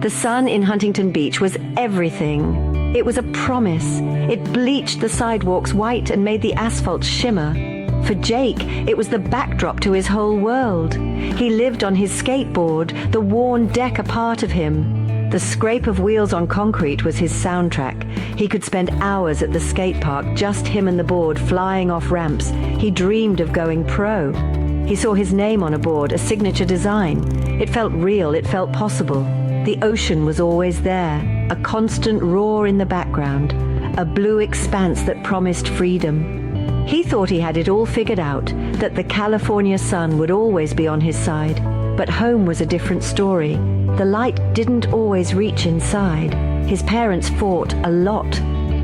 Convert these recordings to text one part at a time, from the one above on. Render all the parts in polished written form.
The sun in Huntington Beach was everything. It was a promise. It bleached the sidewalks white and made the asphalt shimmer. For Jake, it was the backdrop to his whole world. He lived on his skateboard, the worn deck a part of him. The scrape of wheels on concrete was his soundtrack. He could spend hours at the skate park, just him and the board, flying off ramps. He dreamed of going pro. He saw his name on a board, a signature design. It felt real, it felt possible. The ocean was always there, a constant roar in the background, a blue expanse that promised freedom. He thought he had it all figured out, that the California sun would always be on his side. But home was a different story. The light didn't always reach inside. His parents fought a lot.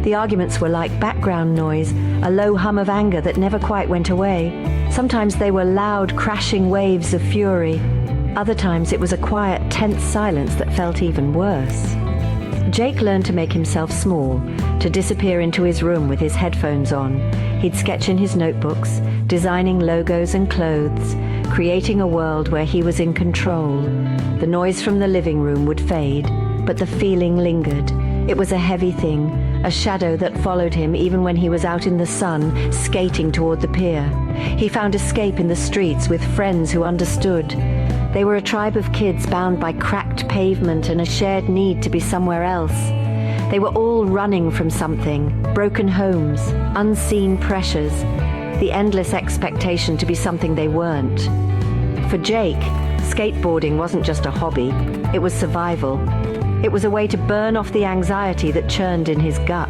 The arguments were like background noise, a low hum of anger that never quite went away. Sometimes they were loud, crashing waves of fury. Other times it was a quiet, tense silence that felt even worse. Jake learned to make himself small, to disappear into his room with his headphones on. He'd sketch in his notebooks, designing logos and clothes, creating a world where he was in control. The noise from the living room would fade, but the feeling lingered. It was a heavy thing, a shadow that followed him even when he was out in the sun, skating toward the pier. He found escape in the streets with friends who understood. They were a tribe of kids bound by cracked pavement and a shared need to be somewhere else. They were all running from something, broken homes, unseen pressures, the endless expectation to be something they weren't. For Jake, skateboarding wasn't just a hobby, it was survival. It was a way to burn off the anxiety that churned in his gut.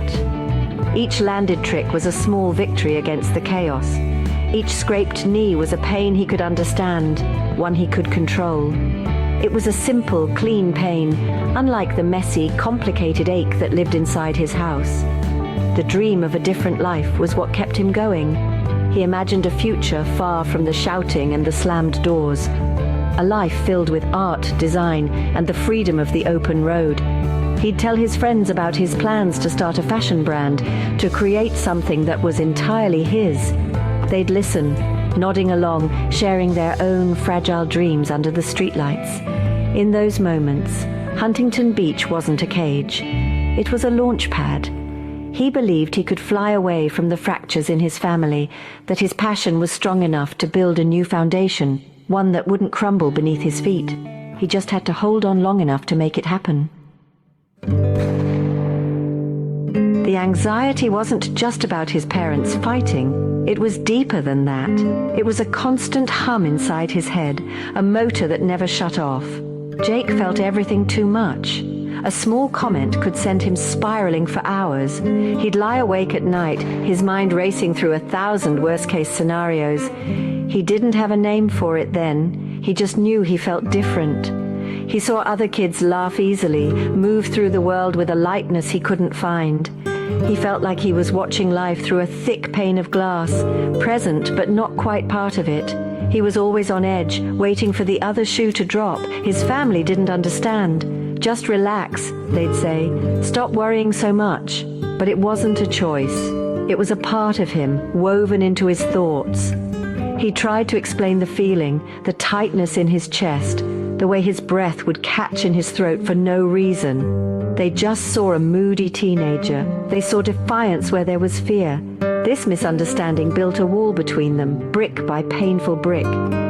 Each landed trick was a small victory against the chaos. Each scraped knee was a pain he could understand, one he could control. It was a simple, clean pain, unlike the messy, complicated ache that lived inside his house. The dream of a different life was what kept him going. He imagined a future far from the shouting and the slammed doors. A life filled with art, design, and the freedom of the open road. He'd tell his friends about his plans to start a fashion brand, to create something that was entirely his. They'd listen, nodding along, sharing their own fragile dreams under the streetlights. In those moments, Huntington Beach wasn't a cage. It was a launch pad. He believed he could fly away from the fractures in his family, that his passion was strong enough to build a new foundation, one that wouldn't crumble beneath his feet. He just had to hold on long enough to make it happen. The anxiety wasn't just about his parents fighting. It was deeper than that. It was a constant hum inside his head, a motor that never shut off. Jake felt everything too much. A small comment could send him spiraling for hours. He'd lie awake at night, his mind racing through 1,000 worst-case scenarios. He didn't have a name for it then. He just knew he felt different. He saw other kids laugh easily, move through the world with a lightness he couldn't find. He felt like he was watching life through a thick pane of glass, present but not quite part of it. He was always on edge, waiting for the other shoe to drop. His family didn't understand. Just relax, they'd say. Stop worrying so much. But it wasn't a choice. It was a part of him, woven into his thoughts. He tried to explain the feeling, the tightness in his chest, the way his breath would catch in his throat for no reason. They just saw a moody teenager. They saw defiance where there was fear. This misunderstanding built a wall between them, brick by painful brick.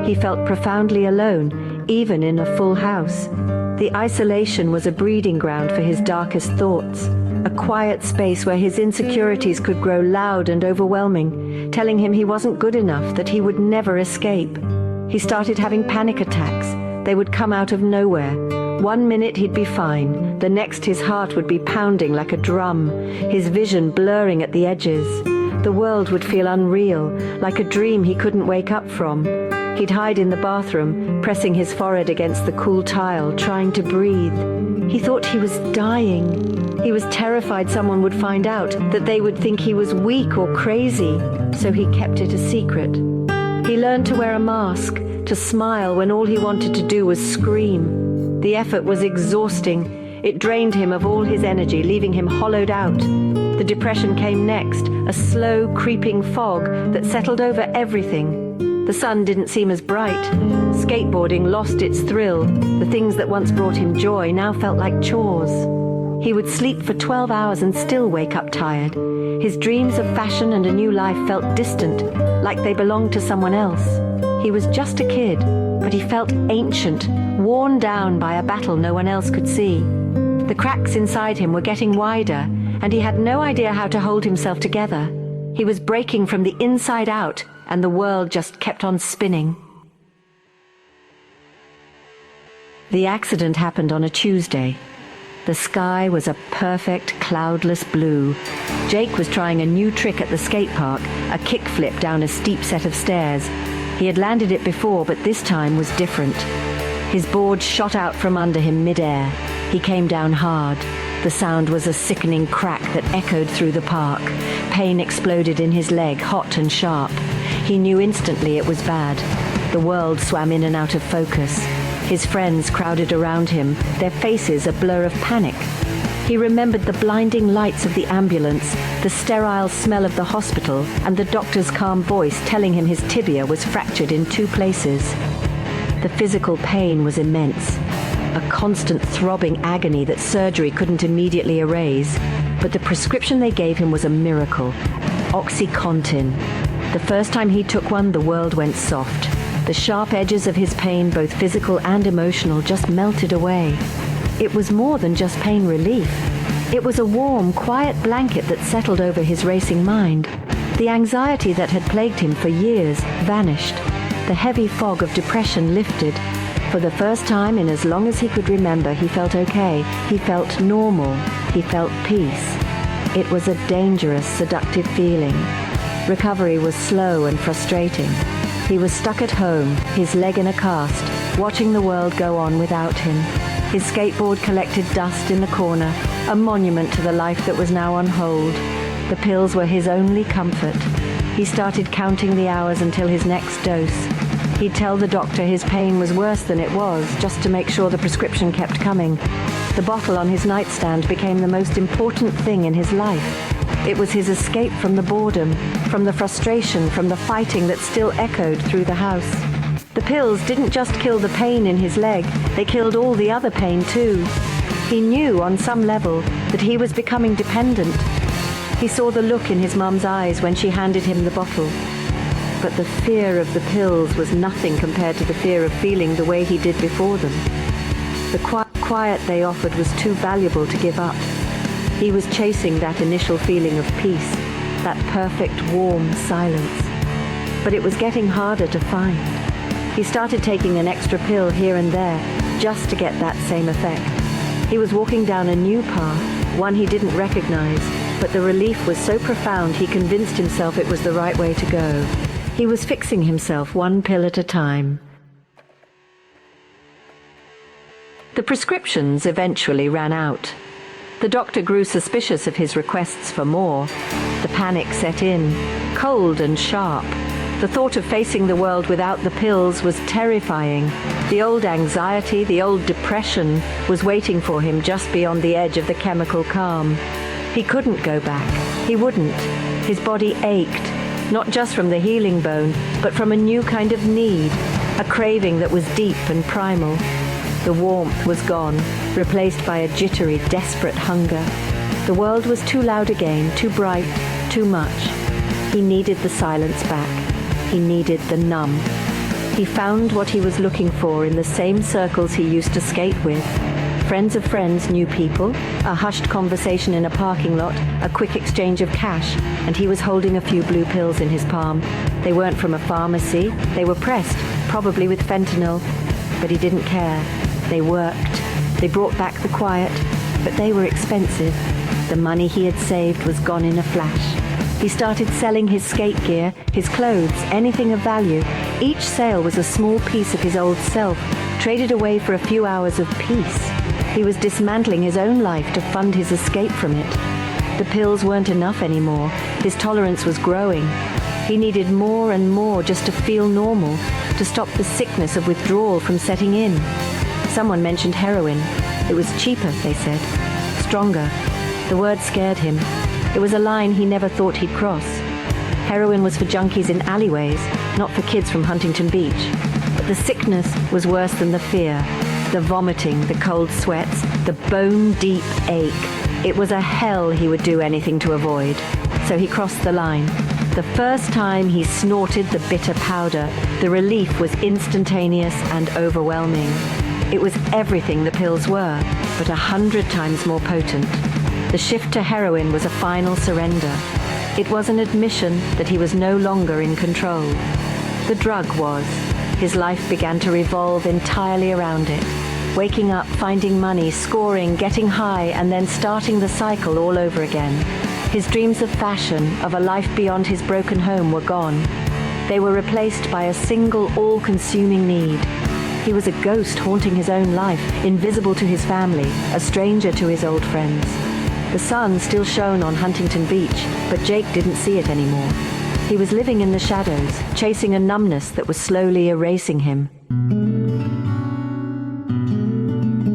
He felt profoundly alone, even in a full house. The isolation was a breeding ground for his darkest thoughts, a quiet space where his insecurities could grow loud and overwhelming, telling him he wasn't good enough, that he would never escape. He started having panic attacks. They would come out of nowhere. One minute he'd be fine, the next his heart would be pounding like a drum, his vision blurring at the edges. The world would feel unreal, like a dream he couldn't wake up from. He'd hide in the bathroom, pressing his forehead against the cool tile, trying to breathe. He thought he was dying. He was terrified someone would find out, that they would think he was weak or crazy, so he kept it a secret. He learned to wear a mask, to smile when all he wanted to do was scream. The effort was exhausting. It drained him of all his energy, leaving him hollowed out. The depression came next, a slow, creeping fog that settled over everything. The sun didn't seem as bright. Skateboarding lost its thrill. The things that once brought him joy now felt like chores. He would sleep for 12 hours and still wake up tired. His dreams of fashion and a new life felt distant, like they belonged to someone else. He was just a kid, but he felt ancient, worn down by a battle no one else could see. The cracks inside him were getting wider, and he had no idea how to hold himself together. He was breaking from the inside out, and the world just kept on spinning. The accident happened on a Tuesday. The sky was a perfect, cloudless blue. Jake was trying a new trick at the skate park, a kickflip down a steep set of stairs. He had landed it before, but this time was different. His board shot out from under him mid-air. He came down hard. The sound was a sickening crack that echoed through the park. Pain exploded in his leg, hot and sharp. He knew instantly it was bad. The world swam in and out of focus. His friends crowded around him, their faces a blur of panic. He remembered the blinding lights of the ambulance, the sterile smell of the hospital, and the doctor's calm voice telling him his tibia was fractured in 2 places. The physical pain was immense, a constant throbbing agony that surgery couldn't immediately erase. But the prescription they gave him was a miracle. OxyContin. The first time he took one, the world went soft. The sharp edges of his pain, both physical and emotional, just melted away. It was more than just pain relief. It was a warm, quiet blanket that settled over his racing mind. The anxiety that had plagued him for years vanished. The heavy fog of depression lifted. For the first time in as long as he could remember, he felt okay. He felt normal. He felt peace. It was a dangerous, seductive feeling. Recovery was slow and frustrating. He was stuck at home, his leg in a cast, watching the world go on without him. His skateboard collected dust in the corner, a monument to the life that was now on hold. The pills were his only comfort. He started counting the hours until his next dose. He'd tell the doctor his pain was worse than it was, just to make sure the prescription kept coming. The bottle on his nightstand became the most important thing in his life. It was his escape from the boredom, from the frustration, from the fighting that still echoed through the house. The pills didn't just kill the pain in his leg, they killed all the other pain too. He knew on some level that he was becoming dependent. He saw the look in his mum's eyes when she handed him the bottle. But the fear of the pills was nothing compared to the fear of feeling the way he did before them. The quiet they offered was too valuable to give up. He was chasing that initial feeling of peace, that perfect, warm silence. But it was getting harder to find. He started taking an extra pill here and there, just to get that same effect. He was walking down a new path, one he didn't recognize, but the relief was so profound he convinced himself it was the right way to go. He was fixing himself one pill at a time. The prescriptions eventually ran out. The doctor grew suspicious of his requests for more. The panic set in, cold and sharp. The thought of facing the world without the pills was terrifying. The old anxiety, the old depression was waiting for him just beyond the edge of the chemical calm. He couldn't go back. He wouldn't. His body ached, not just from the healing bone, but from a new kind of need, a craving that was deep and primal. The warmth was gone, replaced by a jittery, desperate hunger. The world was too loud again, too bright, too much. He needed the silence back. He needed the numb. He found what he was looking for in the same circles he used to skate with. Friends of friends knew people, a hushed conversation in a parking lot, a quick exchange of cash, and he was holding a few blue pills in his palm. They weren't from a pharmacy. They were pressed, probably with fentanyl. But he didn't care. They worked. They brought back the quiet, but they were expensive. The money he had saved was gone in a flash. He started selling his skate gear, his clothes, anything of value. Each sale was a small piece of his old self, traded away for a few hours of peace. He was dismantling his own life to fund his escape from it. The pills weren't enough anymore. His tolerance was growing. He needed more and more just to feel normal, to stop the sickness of withdrawal from setting in. Someone mentioned heroin. It was cheaper, they said. Stronger. The word scared him. It was a line he never thought he'd cross. Heroin was for junkies in alleyways. not for kids from Huntington Beach. But the sickness was worse than the fear. The vomiting, the cold sweats, the bone-deep ache. It was a hell he would do anything to avoid. So he crossed the line. The first time he snorted the bitter powder, the relief was instantaneous and overwhelming. It was everything the pills were, but 100 times more potent. The shift to heroin was a final surrender. It was an admission that he was no longer in control. The drug was. His life began to revolve entirely around it. Waking up, finding money, scoring, getting high, and then starting the cycle all over again. His dreams of fashion, of a life beyond his broken home, were gone. They were replaced by a single, all-consuming need. He was a ghost haunting his own life, invisible to his family, a stranger to his old friends. The sun still shone on Huntington Beach, but Jake didn't see it anymore. He was living in the shadows, chasing a numbness that was slowly erasing him.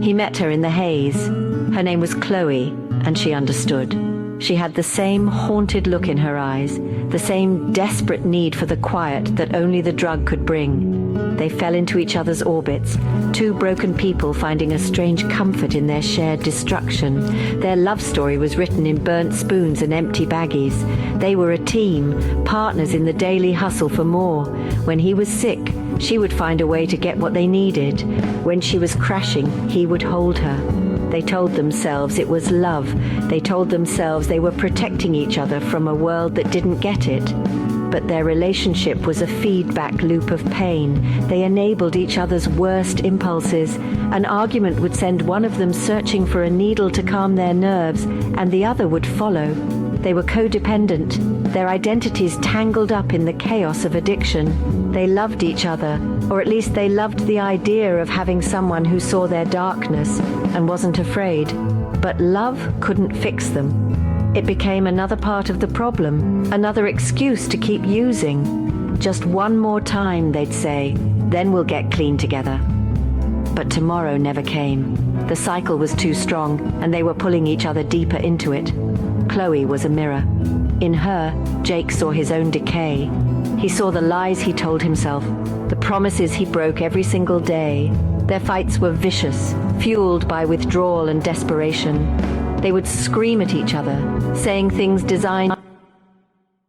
He met her in the haze. Her name was Chloe, and she understood. She had the same haunted look in her eyes, the same desperate need for the quiet that only the drug could bring. They fell into each other's orbits, two broken people finding a strange comfort in their shared destruction. Their love story was written in burnt spoons and empty baggies. They were a team, partners in the daily hustle for more. When he was sick, she would find a way to get what they needed. When she was crashing, he would hold her. They told themselves it was love. They told themselves they were protecting each other from a world that didn't get it. But their relationship was a feedback loop of pain. They enabled each other's worst impulses. An argument would send one of them searching for a needle to calm their nerves, and the other would follow. They were codependent, their identities tangled up in the chaos of addiction. They loved each other, or at least they loved the idea of having someone who saw their darkness and wasn't afraid. But love couldn't fix them. It became another part of the problem, another excuse to keep using. Just one more time, they'd say, then we'll get clean together. But tomorrow never came. The cycle was too strong, and they were pulling each other deeper into it. Chloe was a mirror. In her, Jake saw his own decay. He saw the lies he told himself, the promises he broke every single day. Their fights were vicious, fueled by withdrawal and desperation. They would scream at each other, saying things designed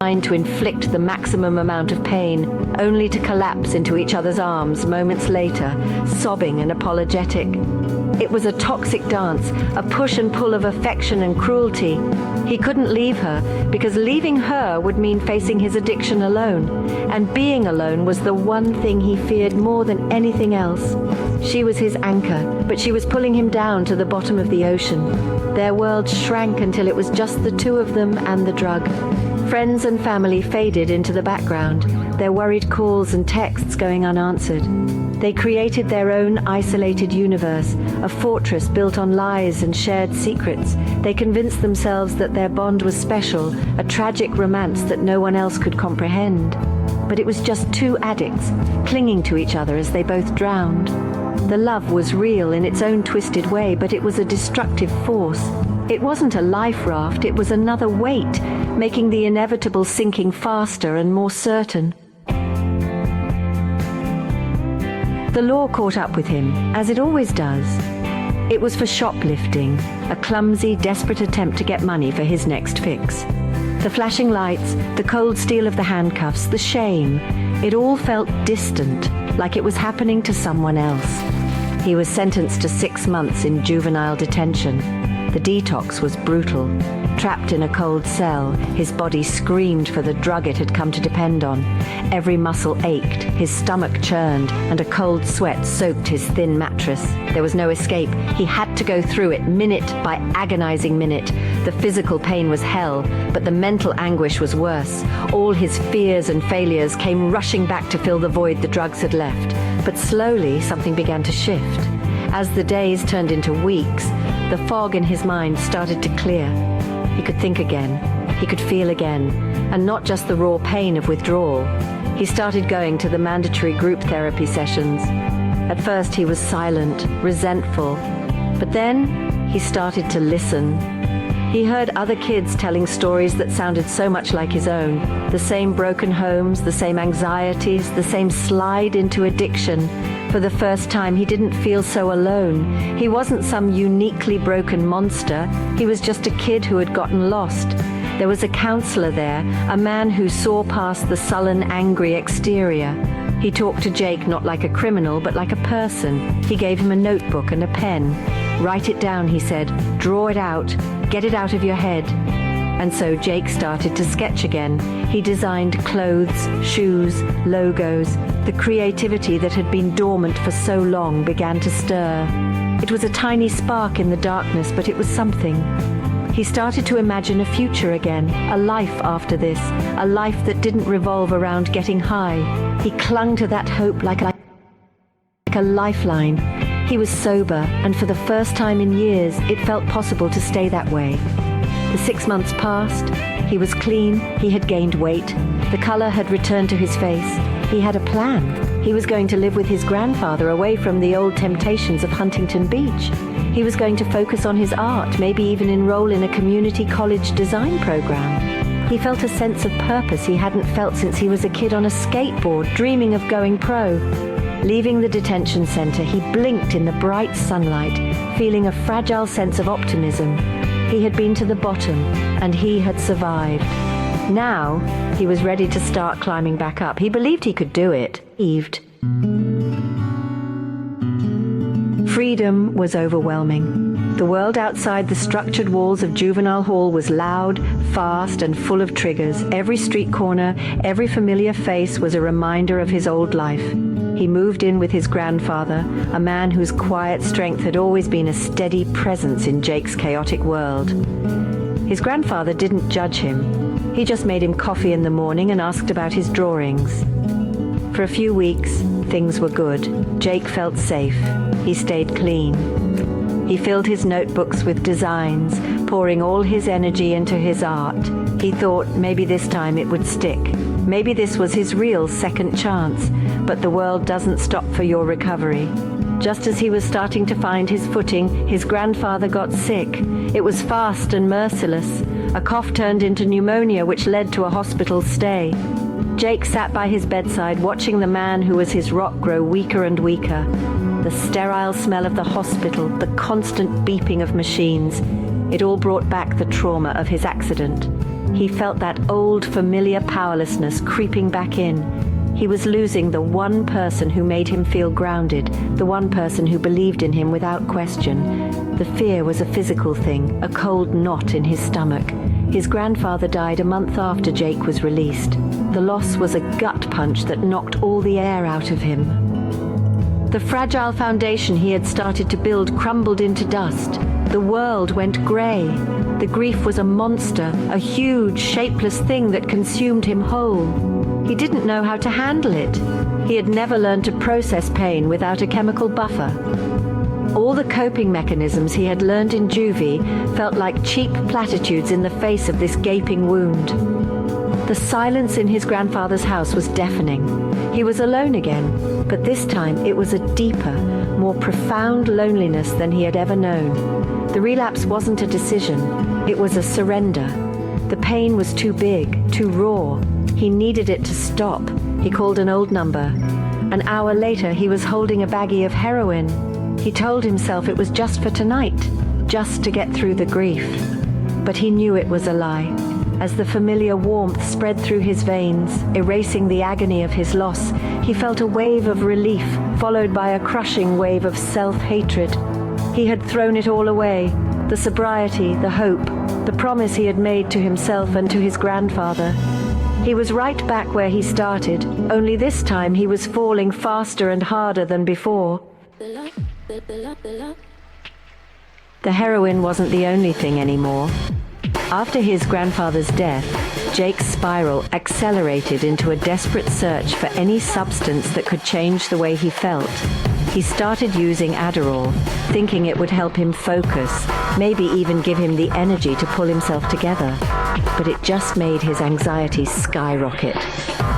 to inflict the maximum amount of pain, only to collapse into each other's arms moments later, sobbing and apologetic. It was a toxic dance, a push and pull of affection and cruelty. He couldn't leave her, because leaving her would mean facing his addiction alone, and being alone was the one thing he feared more than anything else. She was his anchor, but she was pulling him down to the bottom of the ocean. Their world shrank until it was just the two of them and the drug. Friends and family faded into the background, their worried calls and texts going unanswered. They created their own isolated universe, a fortress built on lies and shared secrets. They convinced themselves that their bond was special, a tragic romance that no one else could comprehend. But it was just two addicts, clinging to each other as they both drowned. The love was real in its own twisted way, but it was a destructive force. It wasn't a life raft, it was another weight, making the inevitable sinking faster and more certain. The law caught up with him, as it always does. It was for shoplifting, a clumsy, desperate attempt to get money for his next fix. The flashing lights, the cold steel of the handcuffs, the shame, it all felt distant, like it was happening to someone else. He was sentenced to 6 months in juvenile detention. The detox was brutal. Trapped in a cold cell, his body screamed for the drug it had come to depend on. Every muscle ached, his stomach churned, and a cold sweat soaked his thin mattress. There was no escape. He had to go through it, minute by agonizing minute. The physical pain was hell, but the mental anguish was worse. All his fears and failures came rushing back to fill the void the drugs had left. But slowly, something began to shift. As the days turned into weeks, the fog in his mind started to clear. He could think again. He could feel again. And not just the raw pain of withdrawal. He started going to the mandatory group therapy sessions. At first he was silent, resentful. But then he started to listen. He heard other kids telling stories that sounded so much like his own. The same broken homes, the same anxieties, the same slide into addiction. For the first time, he didn't feel so alone. He wasn't some uniquely broken monster. He was just a kid who had gotten lost. There was a counselor there, a man who saw past the sullen, angry exterior. He talked to Jake not like a criminal, but like a person. He gave him a notebook and a pen. "Write it down," he said. "Draw it out. Get it out of your head." And so Jake started to sketch again. He designed clothes, shoes, logos. The creativity that had been dormant for so long began to stir. It was a tiny spark in the darkness, but it was something. He started to imagine a future again, a life after this, a life that didn't revolve around getting high. He clung to that hope like a lifeline. He was sober, and for the first time in years, it felt possible to stay that way. The 6 months passed. He was clean. He had gained weight. The color had returned to his face. He had a plan. He was going to live with his grandfather away from the old temptations of Huntington Beach. He was going to focus on his art, maybe even enroll in a community college design program. He felt a sense of purpose he hadn't felt since he was a kid on a skateboard, dreaming of going pro. Leaving the detention center, he blinked in the bright sunlight, feeling a fragile sense of optimism. He had been to the bottom, and he had survived. Now, he was ready to start climbing back up. He believed he could do it. Freedom was overwhelming. The world outside the structured walls of Juvenile Hall was loud, fast, and full of triggers. Every street corner, every familiar face was a reminder of his old life. He moved in with his grandfather, a man whose quiet strength had always been a steady presence in Jake's chaotic world. His grandfather didn't judge him. He just made him coffee in the morning and asked about his drawings. For a few weeks, things were good. Jake felt safe. He stayed clean. He filled his notebooks with designs, pouring all his energy into his art. He thought maybe this time it would stick. Maybe this was his real second chance. But the world doesn't stop for your recovery. Just as he was starting to find his footing, his grandfather got sick. It was fast and merciless. A cough turned into pneumonia, which led to a hospital stay. Jake sat by his bedside, watching the man who was his rock grow weaker and weaker. The sterile smell of the hospital, the constant beeping of machines. It all brought back the trauma of his accident. He felt that old, familiar powerlessness creeping back in. He was losing the one person who made him feel grounded, the one person who believed in him without question. The fear was a physical thing, a cold knot in his stomach. His grandfather died a month after Jake was released. The loss was a gut punch that knocked all the air out of him. The fragile foundation he had started to build crumbled into dust. The world went grey. The grief was a monster, a huge, shapeless thing that consumed him whole. He didn't know how to handle it. He had never learned to process pain without a chemical buffer. All the coping mechanisms he had learned in juvie felt like cheap platitudes in the face of this gaping wound. The silence in his grandfather's house was deafening. He was alone again, but this time it was a deeper, more profound loneliness than he had ever known. The relapse wasn't a decision, it was a surrender. The pain was too big, too raw. He needed it to stop. He called an old number. An hour later, he was holding a baggie of heroin. He told himself it was just for tonight, just to get through the grief. But he knew it was a lie. As the familiar warmth spread through his veins, erasing the agony of his loss, he felt a wave of relief, followed by a crushing wave of self-hatred. He had thrown it all away, the sobriety, the hope, the promise he had made to himself and to his grandfather. He was right back where he started, only this time he was falling faster and harder than before. The heroin wasn't the only thing anymore. After his grandfather's death, Jake's spiral accelerated into a desperate search for any substance that could change the way he felt. He started using Adderall, thinking it would help him focus, maybe even give him the energy to pull himself together. But it just made his anxiety skyrocket.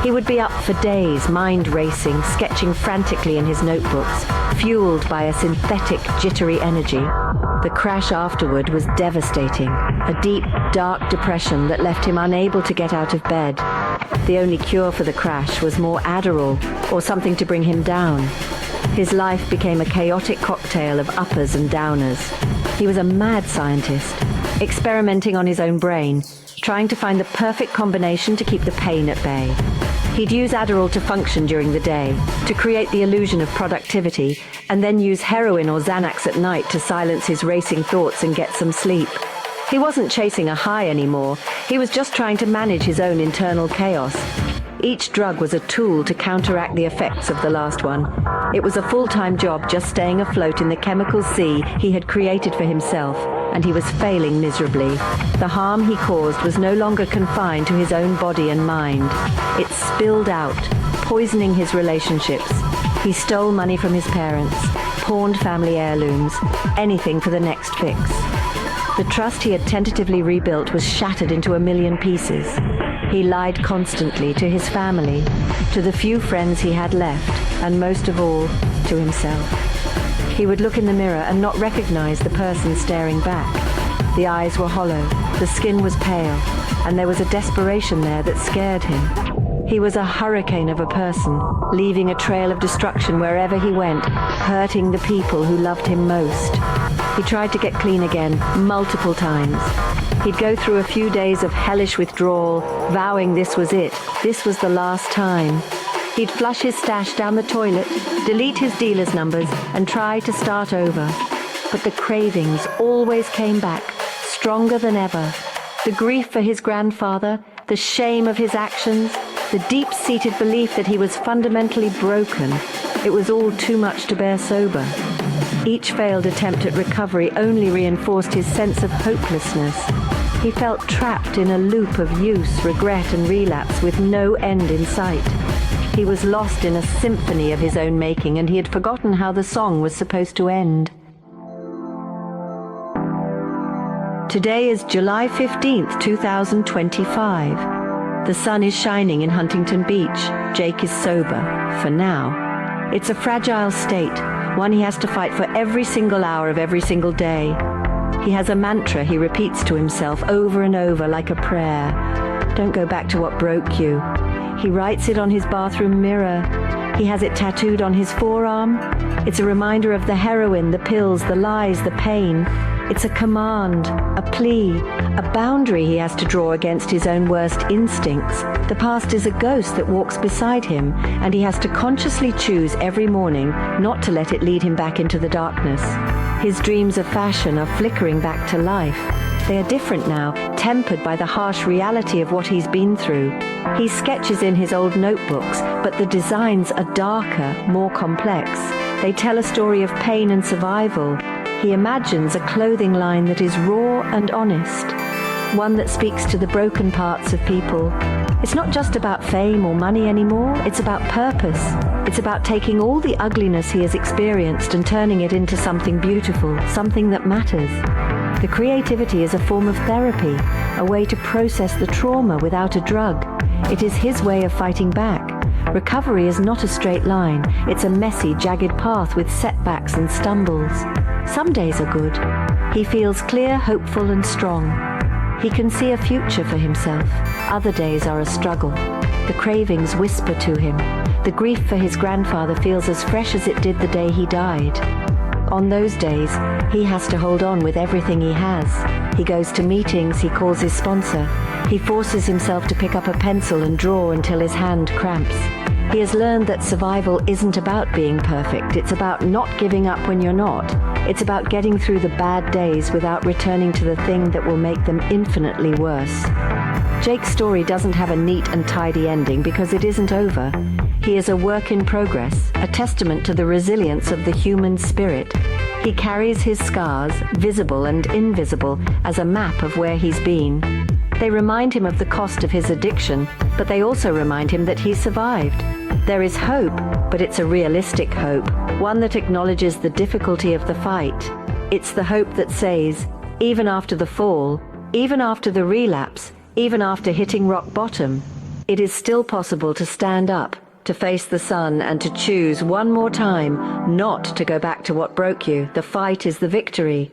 He would be up for days, mind racing, sketching frantically in his notebooks, fueled by a synthetic, jittery energy. The crash afterward was devastating, a deep, dark depression that left him unable to get out of bed. The only cure for the crash was more Adderall or something to bring him down. His life became a chaotic cocktail of uppers and downers. He was a mad scientist, experimenting on his own brain, trying to find the perfect combination to keep the pain at bay. He'd use Adderall to function during the day, to create the illusion of productivity, and then use heroin or Xanax at night to silence his racing thoughts and get some sleep. He wasn't chasing a high anymore. He was just trying to manage his own internal chaos. Each drug was a tool to counteract the effects of the last one. It was a full-time job just staying afloat in the chemical sea he had created for himself, and he was failing miserably. The harm he caused was no longer confined to his own body and mind. It spilled out, poisoning his relationships. He stole money from his parents, pawned family heirlooms, anything for the next fix. The trust he had tentatively rebuilt was shattered into a million pieces. He lied constantly to his family, to the few friends he had left, and most of all, to himself. He would look in the mirror and not recognize the person staring back. The eyes were hollow, the skin was pale, and there was a desperation there that scared him. He was a hurricane of a person, leaving a trail of destruction wherever he went, hurting the people who loved him most. He tried to get clean again, multiple times. He'd go through a few days of hellish withdrawal, vowing this was it, this was the last time. He'd flush his stash down the toilet, delete his dealer's numbers, and try to start over. But the cravings always came back, stronger than ever. The grief for his grandfather, the shame of his actions, the deep-seated belief that he was fundamentally broken. It was all too much to bear sober. Each failed attempt at recovery only reinforced his sense of hopelessness. He felt trapped in a loop of use, regret, and relapse with no end in sight. He was lost in a symphony of his own making, and he had forgotten how the song was supposed to end. Today is July 15th, 2025. The sun is shining in Huntington Beach. Jake is sober, for now. It's a fragile state, one he has to fight for every single hour of every single day. He has a mantra he repeats to himself over and over like a prayer. Don't go back to what broke you. He writes it on his bathroom mirror. He has it tattooed on his forearm. It's a reminder of the heroin, the pills, the lies, the pain. It's a command, a plea, a boundary he has to draw against his own worst instincts. The past is a ghost that walks beside him, and he has to consciously choose every morning not to let it lead him back into the darkness. His dreams of fashion are flickering back to life. They are different now, tempered by the harsh reality of what he's been through. He sketches in his old notebooks, but the designs are darker, more complex. They tell a story of pain and survival. He imagines a clothing line that is raw and honest, one that speaks to the broken parts of people. It's not just about fame or money anymore, it's about purpose. It's about taking all the ugliness he has experienced and turning it into something beautiful, something that matters. The creativity is a form of therapy, a way to process the trauma without a drug. It is his way of fighting back. Recovery is not a straight line. It's a messy, jagged path with setbacks and stumbles. Some days are good. He feels clear, hopeful, and strong. He can see a future for himself. Other days are a struggle. The cravings whisper to him. The grief for his grandfather feels as fresh as it did the day he died. On those days, he has to hold on with everything he has. He goes to meetings, he calls his sponsor. He forces himself to pick up a pencil and draw until his hand cramps. He has learned that survival isn't about being perfect. It's about not giving up when you're not. It's about getting through the bad days without returning to the thing that will make them infinitely worse. Jake's story doesn't have a neat and tidy ending because it isn't over. He is a work in progress, a testament to the resilience of the human spirit. He carries his scars, visible and invisible, as a map of where he's been. They remind him of the cost of his addiction, but they also remind him that he survived. There is hope, but it's a realistic hope, one that acknowledges the difficulty of the fight. It's the hope that says, even after the fall, even after the relapse, even after hitting rock bottom, it is still possible to stand up, to face the sun, and to choose one more time not to go back to what broke you. The fight is the victory.